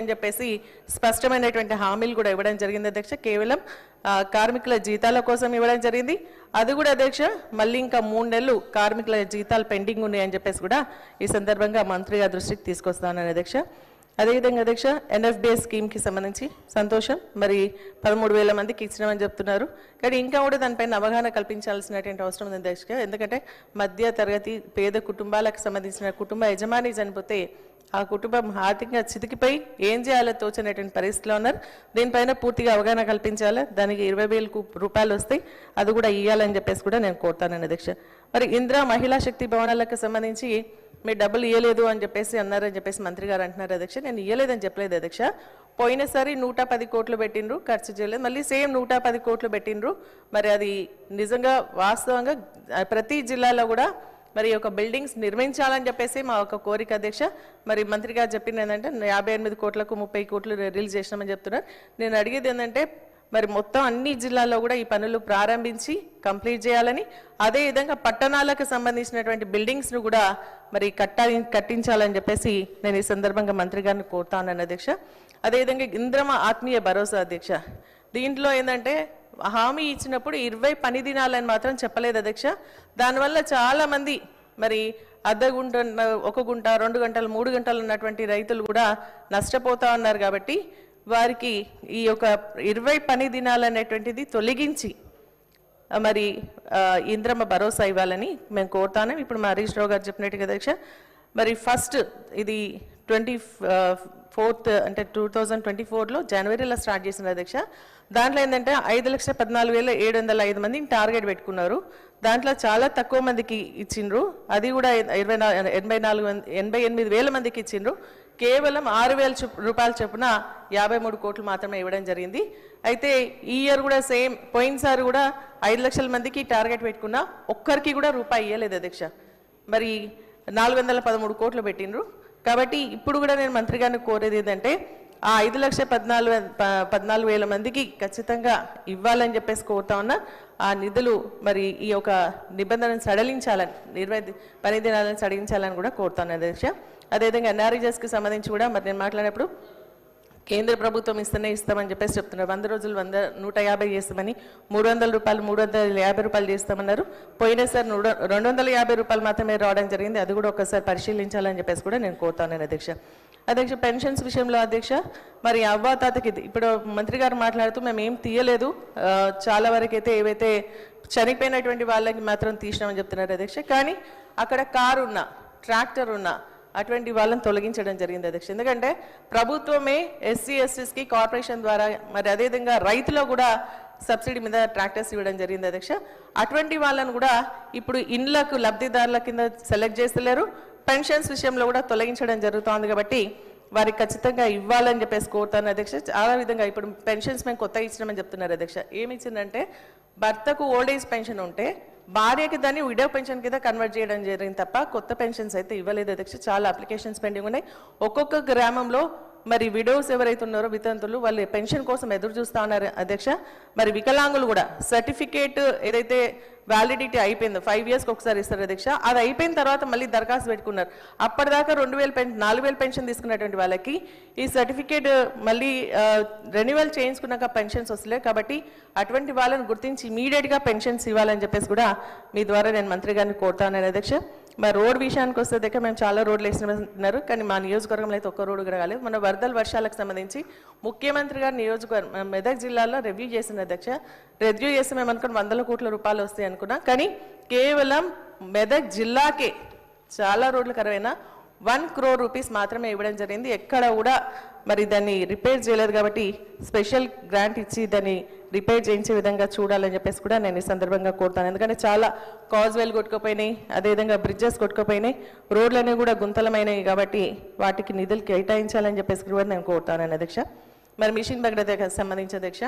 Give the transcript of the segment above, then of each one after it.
అని చెప్పేసి స్పష్టమైనటువంటి హామీలు కూడా ఇవ్వడం జరిగింది అధ్యక్ష. కేవలం కార్మికుల జీతాల కోసం ఇవ్వడం జరిగింది. అది కూడా అధ్యక్ష మళ్ళీ ఇంకా 3 నెలలు కార్మికుల జీతాలు పెండింగ్ ఉన్నాయని చెప్పేసి కూడా ఈ సందర్భంగా మంత్రి గారి దృష్టికి తీసుకొస్తానని అధ్యక్ష. అదేవిధంగా అధ్యక్ష NFBS స్కీమ్కి సంబంధించి సంతోషం, మరి 13,000 మందికి ఇచ్చినామని చెప్తున్నారు. కానీ ఇంకా కూడా దానిపైన అవగాహన కల్పించాల్సినటువంటి అవసరం ఉంది అధ్యక్ష. ఎందుకంటే మధ్య తరగతి పేద కుటుంబాలకు సంబంధించిన కుటుంబ యజమాని చనిపోతే ఆ కుటుంబం ఆర్థికంగా చితికిపోయి ఏం చేయాలో తోచనేటువంటి పరిస్థితిలో ఉన్నారు. దీనిపైన పూర్తిగా అవగాహన కల్పించాలి. దానికి 20,000 రూపాయలు వస్తాయి, అది కూడా ఇవ్వాలని చెప్పేసి కూడా నేను కోరుతానని అధ్యక్ష. మరి ఇందిరా మహిళా శక్తి భవనాలకు సంబంధించి మీరు డబ్బులు ఇవ్వలేదు అని చెప్పేసి అన్నారని చెప్పేసి మంత్రి గారు అంటున్నారు అధ్యక్ష. నేను ఇవ్వలేదని చెప్పలేదు అధ్యక్ష. పోయినసారి 110 కోట్లు పెట్టిండ్రు, ఖర్చు చేయలేదు. మళ్ళీ సేమ్ 110 కోట్లు పెట్టిండ్రు. మరి అది నిజంగా వాస్తవంగా ప్రతి జిల్లాలో కూడా మరి ఒక బిల్డింగ్స్ నిర్మించాలని చెప్పేసి మా ఒక కోరిక అధ్యక్ష. మరి మంత్రి గారు చెప్పింది ఏంటంటే 58 కోట్లకు 30 కోట్లు రిలీజ్ చేసినామని చెప్తున్నారు. నేను అడిగేది ఏంటంటే మరి మొత్తం అన్ని జిల్లాల్లో కూడా ఈ పనులు ప్రారంభించి కంప్లీట్ చేయాలని, అదేవిధంగా పట్టణాలకు సంబంధించినటువంటి బిల్డింగ్స్ను కూడా మరి కట్టించాలని చెప్పేసి నేను ఈ సందర్భంగా మంత్రి గారిని కోరుతానని అధ్యక్ష. అదేవిధంగా ఇంద్రమ ఆత్మీయ భరోసా అధ్యక్ష, దీంట్లో ఏంటంటే హామీ ఇచ్చినప్పుడు 20 పని దినాలని మాత్రం చెప్పలేదు అధ్యక్ష. దానివల్ల చాలామంది మరి అర్ధ గుంట, 1 గుంట, 2 గంటలు, 3 గంటలు ఉన్నటువంటి రైతులు కూడా నష్టపోతా ఉన్నారు. కాబట్టి వారికి ఈ యొక్క 20 పని దినాలు అనేటువంటిది తొలగించి మరి ఇంద్రమ్మ భరోసా ఇవ్వాలని మేము కోరుతాను. ఇప్పుడు మా హరీష్ రావు గారు చెప్పినట్టుగా అధ్యక్ష, మరి ఫస్ట్ ఇది 24th అంటే 2024లో జనవరిలో స్టార్ట్ చేసిన అధ్యక్ష. దాంట్లో ఏంటంటే 5,14,705 మందిని టార్గెట్ పెట్టుకున్నారు. దాంట్లో చాలా తక్కువ మందికి ఇచ్చిండ్రు. అది కూడా 88,000 మందికి ఇచ్చిండ్రు. కేవలం 6,000 రూపాయల చొప్పున 53 కోట్లు మాత్రమే ఇవ్వడం జరిగింది. అయితే ఈ ఇయర్ కూడా సేమ్, పోయినసారి కూడా 5 లక్షల మందికి టార్గెట్ పెట్టుకున్నా ఒక్కరికి కూడా రూపాయి ఇవ్వలేదు అధ్యక్ష. మరి 413 కోట్లు పెట్టిండ్రు. కాబట్టి ఇప్పుడు కూడా నేను మంత్రి గారిని కోరేది ఏంటంటే ఆ 5,14,000 మందికి ఖచ్చితంగా ఇవ్వాలని చెప్పేసి కోరుతా ఉన్నా. ఆ నిధులు మరి ఈ యొక్క నిబంధనను సడలించాలని, 20 పని దినాలను సడలించాలని కూడా కోరుతాను అధ్యక్ష. అదేవిధంగా NREGSకి సంబంధించి కూడా మరి నేను మాట్లాడినప్పుడు కేంద్ర ప్రభుత్వం ఇస్తామని చెప్పేసి చెప్తున్నారు. 100 రోజులు 150 చేస్తామని, 300 రూపాయలు 350 రూపాయలు చేస్తామన్నారు. పోయినసారి 250 రూపాయలు మాత్రమే రావడం జరిగింది. అది కూడా ఒకసారి పరిశీలించాలని చెప్పేసి కూడా నేను కోరుతాను అధ్యక్ష. అధ్యక్ష పెన్షన్స్ విషయంలో అధ్యక్ష, మరి అవ్వాతాతకి ఇప్పుడు మంత్రి గారు మాట్లాడుతూ మేము ఏం తీయలేదు, చాలా వరకు అయితే ఏవైతే చనిపోయినటువంటి వాళ్ళకి మాత్రం తీసినామని చెప్తున్నారు అధ్యక్ష. కానీ అక్కడ కారు ఉన్నా, ట్రాక్టర్ ఉన్నా అటువంటి వాళ్ళని తొలగించడం జరిగింది అధ్యక్ష. ఎందుకంటే ప్రభుత్వమే SC STస్కి కార్పొరేషన్ ద్వారా మరి అదేవిధంగా రైతులో కూడా సబ్సిడీ మీద ట్రాక్టర్స్ ఇవ్వడం జరిగింది అధ్యక్ష. అటువంటి వాళ్ళను కూడా ఇప్పుడు ఇండ్లకు లబ్ధిదారుల కింద సెలెక్ట్ చేస్తలేరు. పెన్షన్స్ విషయంలో కూడా తొలగించడం జరుగుతోంది. కాబట్టి వారికి ఖచ్చితంగా ఇవ్వాలని చెప్పేసి కోరుతాను అధ్యక్ష. చాలా విధంగా ఇప్పుడు పెన్షన్స్ మేము కొత్తగా ఇచ్చినామని చెప్తున్నారు అధ్యక్ష. ఏమి ఇచ్చిందంటే భర్తకు ఓల్డ్ ఏజ్ పెన్షన్ ఉంటే భార్యకి దాన్ని విడో పెన్షన్ కింద కన్వర్ట్ చేయడం జరిగింది తప్ప కొత్త పెన్షన్స్ అయితే ఇవ్వలేదు అధ్యక్ష. చాలా అప్లికేషన్స్ పెండింగ్ ఉన్నాయి. ఒక్కొక్క గ్రామంలో మరి విడోస్ ఎవరైతే ఉన్నారో వితంతులు వాళ్ళు పెన్షన్ కోసం ఎదురు చూస్తూ ఉన్నారు అధ్యక్ష. మరి వికలాంగులు కూడా సర్టిఫికేట్ ఏదైతే వ్యాలిడిటీ అయిపోయిందో 5 ఇయర్స్కి ఒకసారి ఇస్తారు అధ్యక్ష, అది అయిపోయిన తర్వాత మళ్ళీ దరఖాస్తు పెట్టుకున్నారు. అప్పటిదాకా 4,000 పెన్షన్ తీసుకున్నటువంటి వాళ్ళకి ఈ సర్టిఫికేట్ మళ్ళీ రెన్యువల్ చేయించుకున్నాక పెన్షన్స్ వస్తలేదు. కాబట్టి అటువంటి వాళ్ళని గుర్తించి ఇమీడియట్గా పెన్షన్స్ ఇవ్వాలని చెప్పేసి కూడా మీ ద్వారా నేను మంత్రి గారిని కోరుతాను అధ్యక్ష. మరి రోడ్ విషయానికి వస్తే దగ్గర మేము చాలా రోడ్లు వేసినారు, కానీ మా నియోజకవర్గంలో అయితే ఒక్క రోడ్డు కూడా కాలేదు. మన వరదల వర్షాలకు సంబంధించి ముఖ్యమంత్రి గారు నియోజకవర్గం మెదక్ జిల్లాలో రివ్యూ చేసిన అధ్యక్ష. రివ్యూ చేస్తే మేము అనుకున్న 100 కోట్ల రూపాయలు వస్తాయి అనుకున్నా, కానీ కేవలం మెదక్ జిల్లాకే చాలా రోడ్లు కరువైనా 1 crore రూపీస్ మాత్రమే ఇవ్వడం జరిగింది. ఎక్కడ కూడా మరి దాన్ని రిపేర్ చేయలేదు. కాబట్టి స్పెషల్ గ్రాంట్ ఇచ్చి దాన్ని రిపేర్ చేయించే విధంగా చూడాలని చెప్పేసి కూడా నేను ఈ సందర్భంగా కోరుతాను. ఎందుకంటే చాలా కాజ్వేలు కొట్టుకుపోయినాయి, అదేవిధంగా బ్రిడ్జెస్ కొట్టుకుపోయినాయి, రోడ్లన్నీ కూడా గుంతలమైనవి. కాబట్టి వాటికి నిధులు కేటాయించాలని చెప్పేసి కూడా నేను కోరుతాను అధ్యక్ష. మరి మిషన్ భగీరథకి సంబంధించి అధ్యక్ష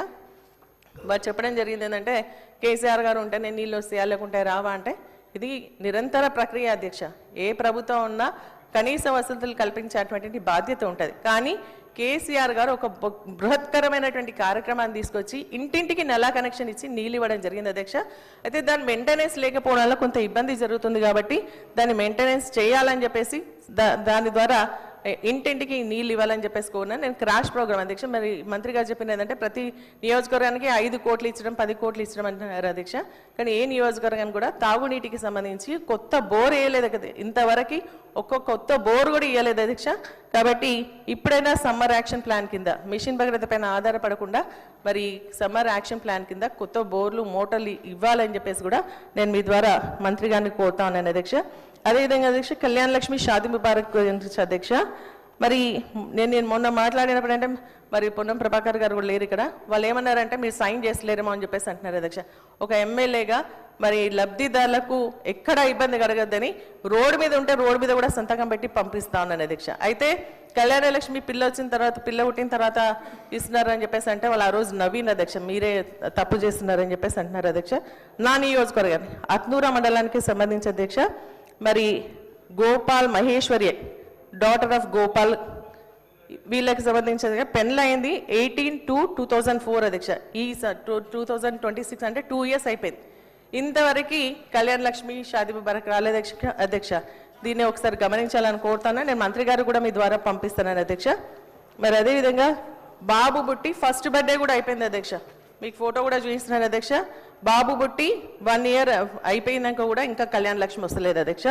వారు చెప్పడం జరిగింది ఏంటంటే కేసీఆర్ గారు ఉంటే నేను నీళ్ళు వస్తాయా లేకుంటే రావా అంటే, ఇది నిరంతర ప్రక్రియ అధ్యక్ష. ఏ ప్రభుత్వం ఉన్నా కనీస వసతులు కల్పించేటువంటి బాధ్యత ఉంటుంది. కానీ కేసీఆర్ గారు ఒక బృహత్కరమైనటువంటి కార్యక్రమాన్ని తీసుకొచ్చి ఇంటింటికి నెలా కనెక్షన్ ఇచ్చి నీళ్ళు ఇవ్వడం జరిగింది అధ్యక్ష. అయితే దాని మెయింటెనెన్స్ లేకపోవడం వల్ల కొంత ఇబ్బంది జరుగుతుంది. కాబట్టి దాన్ని మెయింటెనెన్స్ చేయాలని చెప్పేసి దాని ద్వారా ఇంటింటికి నీళ్ళు ఇవ్వాలని చెప్పేసి కోరినా. నేను క్రాష్ ప్రోగ్రామ్ అధ్యక్ష, మరి మంత్రి గారు చెప్పింది ఏంటంటే ప్రతి నియోజకవర్గానికి 5 కోట్లు ఇచ్చడం 10 కోట్లు ఇచ్చడం అంటున్నారు అధ్యక్ష. కానీ ఏ నియోజకవర్గానికి కూడా తాగునీటికి సంబంధించి కొత్త బోర్ వేయలేదు కదా, ఇంతవరకు ఒక్కొక్క కొత్త బోర్ కూడా ఇవ్వలేదు అధ్యక్ష. కాబట్టి ఇప్పుడైనా సమ్మర్ యాక్షన్ ప్లాన్ కింద మిషన్ భగీరథ పైన ఆధారపడకుండా మరి సమ్మర్ యాక్షన్ ప్లాన్ కింద కొత్త బోర్లు మోటార్లు ఇవ్వాలని చెప్పేసి కూడా నేను మీ ద్వారా మంత్రి గారిని కోరుతా ఉన్నాను అధ్యక్ష. అదేవిధంగా అధ్యక్ష కళ్యాణ లక్ష్మి షాదీ ముబారక్ గురించి అధ్యక్ష, మరి నేను మొన్న మాట్లాడినప్పుడు అంటే మరి పొన్నం ప్రభాకర్ గారు కూడా లేరు ఇక్కడ, వాళ్ళు ఏమన్నారంటే మీరు సైన్ చేసలేరేమో అని చెప్పేసి అంటున్నారు అధ్యక్ష. ఒక ఎమ్మెల్యేగా మరి లబ్ధిదారులకు ఎక్కడ ఇబ్బంది కలగద్దని రోడ్డు మీద ఉంటే రోడ్డు మీద కూడా సంతకం పెట్టి పంపిస్తా ఉన్నాను అధ్యక్ష. అయితే కళ్యాణ లక్ష్మి పిల్ల వచ్చిన తర్వాత పిల్ల పుట్టిన తర్వాత ఇస్తున్నారని చెప్పేసి అంటే వాళ్ళు ఆ రోజు నవీన్ అధ్యక్ష మీరే తప్పు చేస్తున్నారని చెప్పేసి అంటున్నారు అధ్యక్ష. నా నియోజకవర్గాన్ని అత్నూరా మండలానికి సంబంధించి అధ్యక్ష మరి గోపాల్ మహేశ్వరి డాటర్ ఆఫ్ గోపాల్ వీళ్ళకి సంబంధించి పెళ్ళయింది 18/2/2004 అధ్యక్ష. ఈ 2026 అంటే 2 years అయిపోయింది. ఇంతవరకు కళ్యాణ లక్ష్మి షాదీ ముబారక్ రాలేదు అధ్యక్ష. దీన్ని ఒకసారి గమనించాలని కోరుతాను. నేను మంత్రి గారు కూడా మీ ద్వారా పంపిస్తాను అధ్యక్ష. మరి అదేవిధంగా బాబు బుట్టి ఫస్ట్ బర్త్డే కూడా అయిపోయింది అధ్యక్ష, మీకు ఫోటో కూడా చూపిస్తున్నాను అధ్యక్ష. బాబు బుట్టి 1 year అయిపోయినాక కూడా ఇంకా కళ్యాణ లక్ష్మి వస్తలేదు అధ్యక్ష.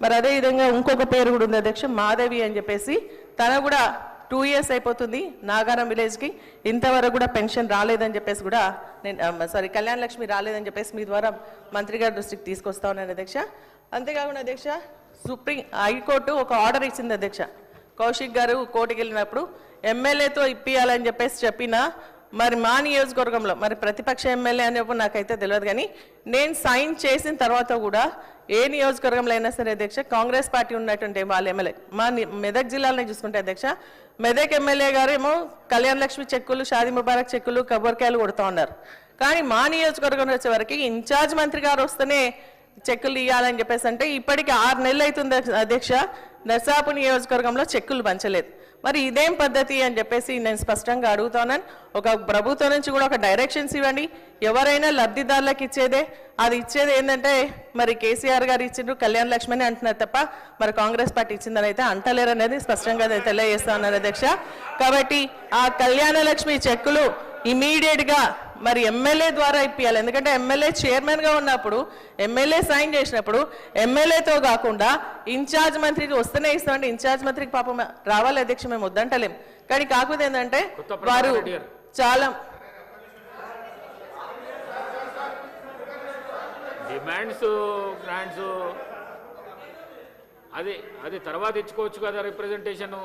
మరి అదేవిధంగా ఇంకొక పేరు కూడా ఉంది అధ్యక్ష, మాధవి అని చెప్పేసి, తన కూడా 2 years అయిపోతుంది నాగారం విలేజ్కి, ఇంతవరకు కూడా పెన్షన్ రాలేదని చెప్పేసి కూడా నేను కళ్యాణ లక్ష్మి రాలేదని చెప్పేసి మీ ద్వారా మంత్రి గారి దృష్టికి తీసుకొస్తా ఉన్నాను అధ్యక్ష. అంతేకాకుండా అధ్యక్ష సుప్రీం హైకోర్టు ఒక ఆర్డర్ ఇచ్చింది అధ్యక్ష. కౌశిక్ గారు కోర్టుకి వెళ్ళినప్పుడు ఎమ్మెల్యేతో ఇప్పియాలని చెప్పేసి చెప్పినా మరి మా నియోజకవర్గంలో మరి ప్రతిపక్ష ఎమ్మెల్యే అనేప్పుడు నాకైతే తెలియదు, కానీ నేను సైన్ చేసిన తర్వాత కూడా ఏ నియోజకవర్గంలో అయినా సరే అధ్యక్ష కాంగ్రెస్ పార్టీ ఉన్నటువంటి వాళ్ళ ఎమ్మెల్యే మా మెదక్ జిల్లాలో చూసుకుంటే అధ్యక్ష మెదక్ ఎమ్మెల్యే గారు ఏమో కళ్యాణ లక్ష్మి చెక్కులు షాదీ ముబారక్ చెక్కులు కొబ్బరికాయలు కొడుతూ ఉన్నారు. కానీ మా నియోజకవర్గంలో వచ్చేవరకు ఇన్ఛార్జ్ మంత్రి గారు వస్తేనే చెక్కులు ఇవ్వాలని చెప్పేసి అంటే ఇప్పటికి 6 నెలలు అవుతుంది అధ్యక్ష, నర్సాపూర్ నియోజకవర్గంలో చెక్కులు పంచలేదు. మరి ఇదేం పద్ధతి అని చెప్పేసి నేను స్పష్టంగా అడుగుతున్నాను. ఒక ప్రభుత్వం నుంచి కూడా ఒక డైరెక్షన్స్ ఇవ్వండి, ఎవరైనా లబ్ధిదారులకు ఇచ్చేదే, అది ఇచ్చేది ఏంటంటే మరి కేసీఆర్ గారు ఇచ్చిండ్రు కళ్యాణ లక్ష్మి అని అంటున్నారు తప్ప మరి కాంగ్రెస్ పార్టీ ఇచ్చిందని అయితే అంటలేరు అనేది స్పష్టంగా తెలియజేస్తా ఉన్నాను అధ్యక్ష. కాబట్టి ఆ కళ్యాణ లక్ష్మి చెక్కులు ఇమీడియట్గా మరి ఎమ్మెల్యే ద్వారా ఇప్పియాలి. ఎందుకంటే ఎమ్మెల్యే చైర్మన్గా ఉన్నప్పుడు ఎమ్మెల్యే సైన్ చేసినప్పుడు ఎమ్మెల్యేతో కాకుండా ఇన్ఛార్జ్ మంత్రికి వస్తేనే ఇస్తామంటే ఇన్ఛార్జ్ మంత్రికి పాపం రావాలి అధ్యక్ష, మేము వద్దంటలేం. కానీ కాకపోతే ఏంటంటే వారు చాలా డిమాండ్స్ గ్రాంట్స్ అది తర్వాత ఇచ్చుకోవచ్చు కదా రిప్రజెంటేషన్.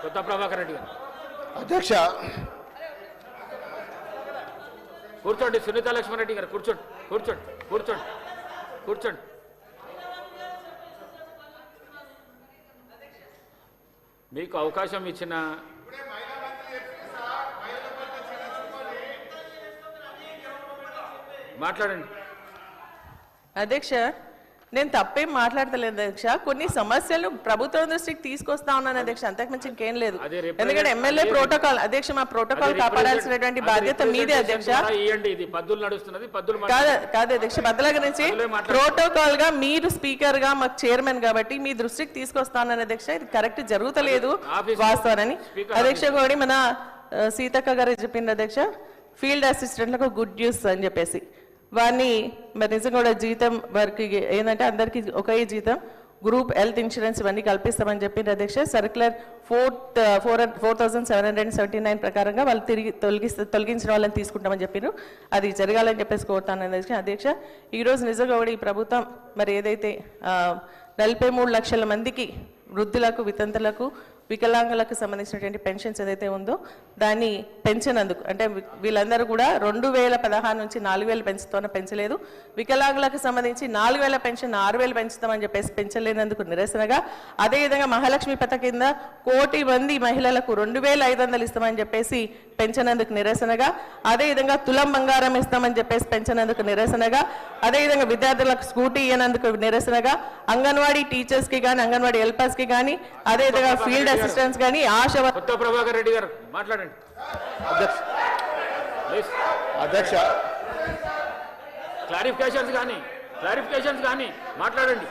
కొత్త ప్రభాకర్ రెడ్డి గారు అధ్యక్ష కూర్చోండి. సునీత లక్ష్మణ్ రెడ్డి గారు కూర్చోండి కూర్చోండి కూర్చోండి కూర్చోండి. మీకు అవకాశం ఇచ్చిన మాట్లాడండి అధ్యక్ష. నేను తప్పేం మాట్లాడతలేదు అధ్యక్ష, కొన్ని సమస్యలు ప్రభుత్వం దృష్టికి తీసుకొస్తా ఉన్నాను అధ్యక్ష, అంతకుమించి ఇంకేం లేదు. ఎందుకంటే ఎమ్మెల్యే ప్రోటోకాల్ అధ్యక్ష, మా ప్రోటోకాల్ కాపాడాల్సినటువంటి బాధ్యత మీదే అధ్యక్ష. కాదు అధ్యక్ష, బద్దల గురించి ప్రోటోకాల్ గా మీరు స్పీకర్ గా మాకు చైర్మన్ కాబట్టి మీ దృష్టికి తీసుకొస్తానని అధ్యక్ష, ఇది కరెక్ట్ జరుగుతలేదు వాస్తవాన్ని అధ్యక్ష. కూడా మన సీతక్క గారు చెప్పింది అధ్యక్ష, ఫీల్డ్ అసిస్టెంట్లకు గుడ్ న్యూస్ అని చెప్పేసి వారిని మరి నిజంగా కూడా జీతం వారికి ఏంటంటే అందరికీ ఒకే జీతం, గ్రూప్ హెల్త్ ఇన్సూరెన్స్ ఇవన్నీ కల్పిస్తామని చెప్పింది అధ్యక్ష. సర్క్యులర్ 4779 ప్రకారంగా వాళ్ళు తిరిగి తొలగించిన వాళ్ళని తీసుకుంటామని చెప్పారు. అది జరగాలని చెప్పేసి కోరుతాను అధ్యక్ష. ఈరోజు నిజంగా కూడా ఈ ప్రభుత్వం మరి ఏదైతే 43 లక్షల మందికి వృద్ధులకు వితంతులకు వికలాంగులకు సంబంధించినటువంటి పెన్షన్స్ ఏదైతే ఉందో దాన్ని పెంచినందుకు అంటే వీళ్ళందరూ కూడా 2016 నుంచి 4000 పెంచుతామని పెంచలేదు, వికలాంగులకు సంబంధించి 4000 పెన్షన్ 6000 పెంచుతామని చెప్పేసి పెంచలేనందుకు నిరసనగా, అదేవిధంగా మహాలక్ష్మి పథకం కింద 1 కోటి మంది మహిళలకు 2500 ఇస్తామని చెప్పేసి పెంచినందుకు నిరసనగా, అదేవిధంగా తులం బంగారం ఇస్తామని చెప్పేసి పెంచినందుకు నిరసనగా, అదేవిధంగా విద్యార్థులకు స్కూటీ ఇవ్వనందుకు నిరసనగా, అంగన్వాడీ టీచర్స్కి కానీ అంగన్వాడీ హెల్పర్స్కి కానీ అదేవిధంగా ఫీల్డ్ అసిస్టెంట్స్ కానీ ఆశా కొత్త ప్రభాకర్ రెడ్డి గారు మాట్లాడండి అధ్యక్ష. క్లారిఫికేషన్స్ కానీ మాట్లాడండి.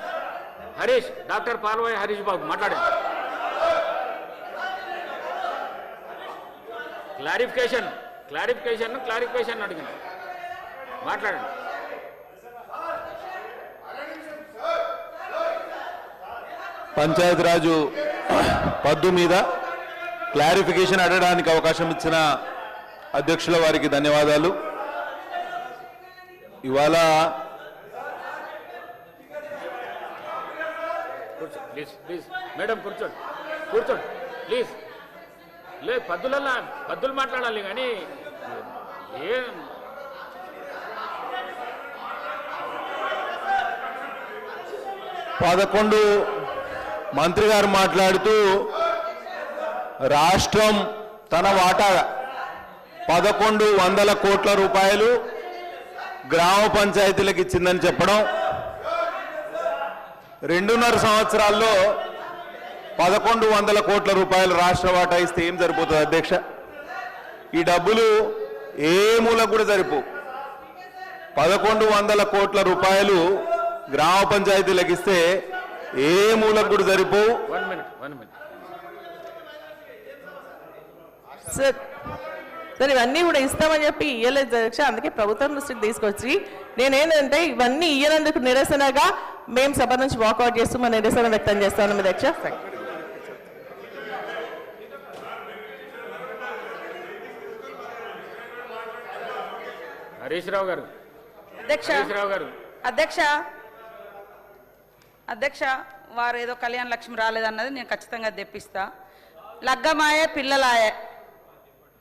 హరీష్, డాక్టర్ పాల్వాయి హరీష్ బాబు మాట్లాడండి. క్లారిఫికేషన్ అడిగింది, మాట్లాడండి. పంచాయతీరాజు పద్దు మీద క్లారిఫికేషన్ అడగడానికి అవకాశం ఇచ్చిన అధ్యక్షుల వారికి ధన్యవాదాలు. ఇవాళ ప్లీజ్ మేడం కూర్చోండి ప్లీజ్. లేదు పద్దులు మాట్లాడాలి కానీ ఏం 11 మంత్రి గారు మాట్లాడుతూ రాష్ట్రం తన వాటా 1100 కోట్ల రూపాయలు గ్రామ పంచాయతీలకు ఇచ్చిందని చెప్పడం, 2.5 సంవత్సరాల్లో 1100 కోట్ల రూపాయలు రాష్ట్ర వాటా ఇస్తే ఏం సరిపోతుంది అధ్యక్ష? ఈ డబ్బులు ఏ మూలకు కూడా సరిపో. 1100 కోట్ల రూపాయలు గ్రామ పంచాయతీలకు ఇస్తే ఏ మూలకు కూడా సరిపో. 1 మినిట్. సార్ ఇవన్నీ కూడా ఇస్తామని చెప్పి ఇయ్యలేదు అధ్యక్ష. అందుకే ప్రభుత్వం దృష్టికి తీసుకొచ్చి నేనేంటంటే ఇవన్నీ ఇయ్యనందుకు నిరసనగా మేము సభ నుంచి వాకౌట్ చేస్తూ మా నిరసన వ్యక్తం చేస్తాను అధ్యక్ష. హరీష్ రావు గారు. అధ్యక్ష వారు ఏదో కళ్యాణ లక్ష్మి రాలేదన్నది నేను ఖచ్చితంగా తెప్పిస్తా. లగ్గమాయే పిల్లలాయే,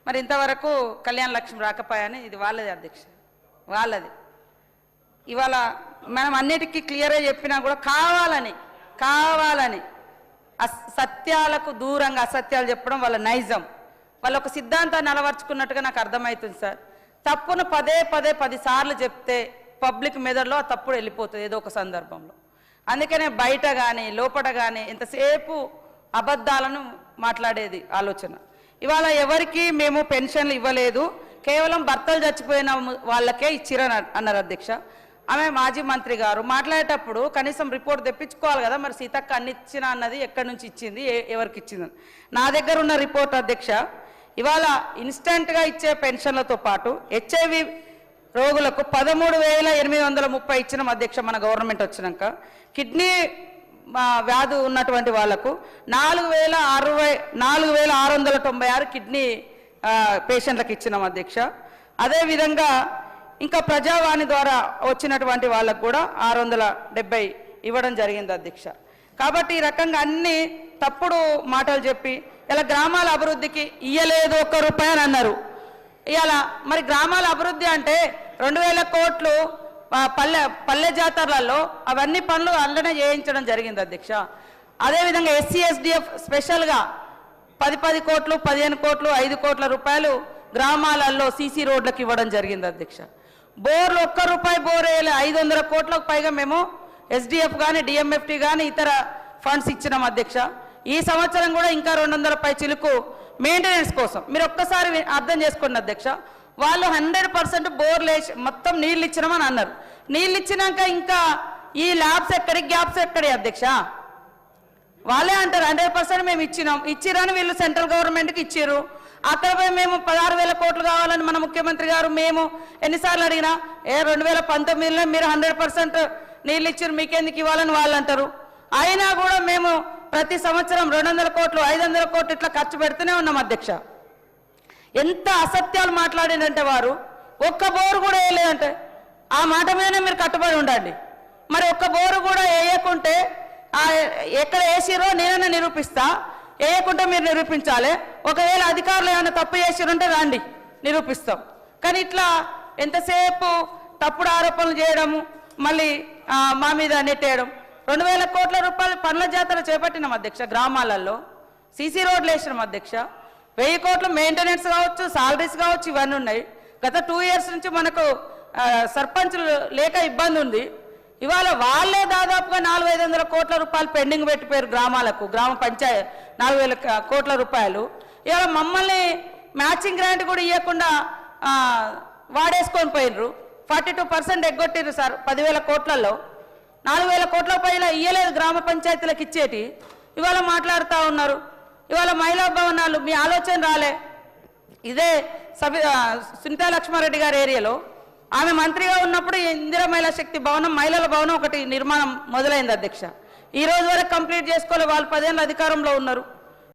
మరి ఇంతవరకు కళ్యాణ లక్ష్మి రాకపోయాని ఇది వాళ్ళది అధ్యక్ష, వాళ్ళది. ఇవాళ మనం అన్నిటికీ క్లియర్గా చెప్పినా కూడా కావాలని సత్యాలకు దూరంగా అసత్యాలు చెప్పడం వాళ్ళ నైజం. వాళ్ళు ఒక సిద్ధాంతాన్ని అలవర్చుకున్నట్టుగా నాకు అర్థమవుతుంది సార్. తప్పును పదే 10 సార్లు చెప్తే పబ్లిక్ మెదడులో ఆ తప్పుడు వెళ్ళిపోతుంది ఏదో ఒక సందర్భంలో. అందుకనే బయట కానీ లోపల కానీ ఎంతసేపు అబద్ధాలను మాట్లాడేది ఆలోచన. ఇవాళ ఎవరికి మేము పెన్షన్లు ఇవ్వలేదు, కేవలం భర్తలు చచ్చిపోయిన వాళ్ళకే ఇచ్చిరని అన్నారు అధ్యక్ష. ఆమె మాజీ మంత్రి గారు మాట్లాడేటప్పుడు కనీసం రిపోర్ట్ తెప్పించుకోవాలి కదా, మరి సీతక్క అన్ని ఇచ్చినా అన్నది ఎక్కడి నుంచి ఇచ్చింది, ఎవరికి ఇచ్చింది. నా దగ్గర ఉన్న రిపోర్ట్ అధ్యక్ష, ఇవాళ ఇన్స్టెంట్గా ఇచ్చే పెన్షన్లతో పాటు హెచ్ఐవి రోగులకు 13,830 ఇచ్చినాం అధ్యక్ష మన గవర్నమెంట్ వచ్చినాక. కిడ్నీ వ్యాధి ఉన్నటువంటి వాళ్లకు 4,696 కిడ్నీ పేషెంట్లకు ఇచ్చినాం అధ్యక్ష. అదేవిధంగా ఇంకా ప్రజావాణి ద్వారా వచ్చినటువంటి వాళ్ళకు కూడా 670 ఇవ్వడం జరిగింది అధ్యక్ష. కాబట్టి ఈ రకంగా అన్ని తప్పుడు మాటలు చెప్పి ఇలా గ్రామాల అభివృద్ధికి ఇయ్యలేదు ₹1 అని అన్నారు. ఇలా మరి గ్రామాల అభివృద్ధి అంటే 2,000 కోట్లు పల్లె జాతరలలో అవన్నీ పనులు అందులోనే చేయించడం జరిగింది అధ్యక్ష. అదేవిధంగా SC/SDF స్పెషల్గా 10 కోట్లు 15 కోట్లు 5 కోట్ల రూపాయలు గ్రామాలలో CC రోడ్లకు ఇవ్వడం జరిగింది అధ్యక్ష. బోర్లు ₹1 బోర్ వేయాలి, 500 కోట్లకు పైగా మేము SDF కానీ DMFT కానీ ఇతర ఫండ్స్ ఇచ్చినాం అధ్యక్ష. ఈ సంవత్సరం కూడా ఇంకా 200 పై చిలుకు మెయింటెనెన్స్ కోసం. మీరు ఒక్కసారి అర్థం చేసుకోండి అధ్యక్ష, వాళ్ళు 100% బోర్లు వేసి మొత్తం నీళ్ళు ఇచ్చినామని అన్నారు. నీళ్ళు ఇచ్చినాక ఇంకా ఈ ల్యాబ్స్ ఎక్కడి గ్యాప్స్ ఎక్కడి అధ్యక్ష? వాళ్ళే అంటారు 100% మేము ఇచ్చిరని వీళ్ళు సెంట్రల్ గవర్నమెంట్కి ఇచ్చారు. అక్కడ పోయి మేము 16,000 కోట్లు కావాలని మన ముఖ్యమంత్రి గారు మేము ఎన్నిసార్లు అడిగినా 2019లో మీరు 100% నీళ్ళు ఇచ్చారు మీకెందుకు ఇవ్వాలని వాళ్ళు అంటారు. అయినా కూడా మేము ప్రతి సంవత్సరం 200 కోట్లు 500 కోట్లు ఇట్లా ఖర్చు పెడుతూనే ఉన్నాం అధ్యక్ష. ఎంత అసత్యాలు మాట్లాడిందంటే వారు ఒక్క బోరు కూడా వేయలేదంటే ఆ మాట మీదనే మీరు కట్టుబడి ఉండండి. మరి ఒక్క బోరు కూడా వేయకుంటే ఎక్కడ వేసిరో నేనైనా నిరూపిస్తా, వేయకుంటే మీరు నిరూపించాలి. ఒకవేళ అధికారులు ఏమైనా తప్పు చేసిరంటే రండి నిరూపిస్తాం. కానీ ఇట్లా ఎంతసేపు తప్పుడు ఆరోపణలు చేయడము మళ్ళీ మా మీద నెట్టేయడం. 2,000 కోట్ల రూపాయలు పనుల జాతర చేపట్టినాం అధ్యక్ష. గ్రామాలలో CC రోడ్లు వేసినాం అధ్యక్ష. 1000 కోట్లు మెయింటెనెన్స్ కావచ్చు, సాలరీస్ కావచ్చు, ఇవన్నీ ఉన్నాయి. గత 2 ఇయర్స్ నుంచి మనకు సర్పంచులు లేక ఇబ్బంది ఉంది. ఇవాళ వాళ్ళే దాదాపుగా 400-500 కోట్ల రూపాయలు పెండింగ్ పెట్టిపోయారు గ్రామాలకు, గ్రామ పంచాయతీ 4,000 కోట్ల రూపాయలు. ఇవాళ మమ్మల్ని మ్యాచింగ్ గ్రాంట్ కూడా ఇవ్వకుండా వాడేసుకొని పోయినరు. 42% ఎగ్గొట్టిరు సార్ 10,000 కోట్లలో. 4,000 కోట్ల పైన ఇయ్యలేదు గ్రామ పంచాయతీలకు ఇచ్చేటి, ఇవాళ మాట్లాడుతూ ఉన్నారు. ఇవాళ మహిళా భవనాలు మీ ఆలోచన రాలే. ఇదే సునీతా లక్ష్మారెడ్డి గారి ఏరియాలో ఆమె మంత్రిగా ఉన్నప్పుడు ఇందిరా మహిళా శక్తి భవనం, మహిళల భవనం ఒకటి నిర్మాణం మొదలైంది అధ్యక్ష. ఈ రోజు వరకు కంప్లీట్ చేసుకోలే. వాళ్ళు 10 ఏళ్ళ అధికారంలో ఉన్నారు.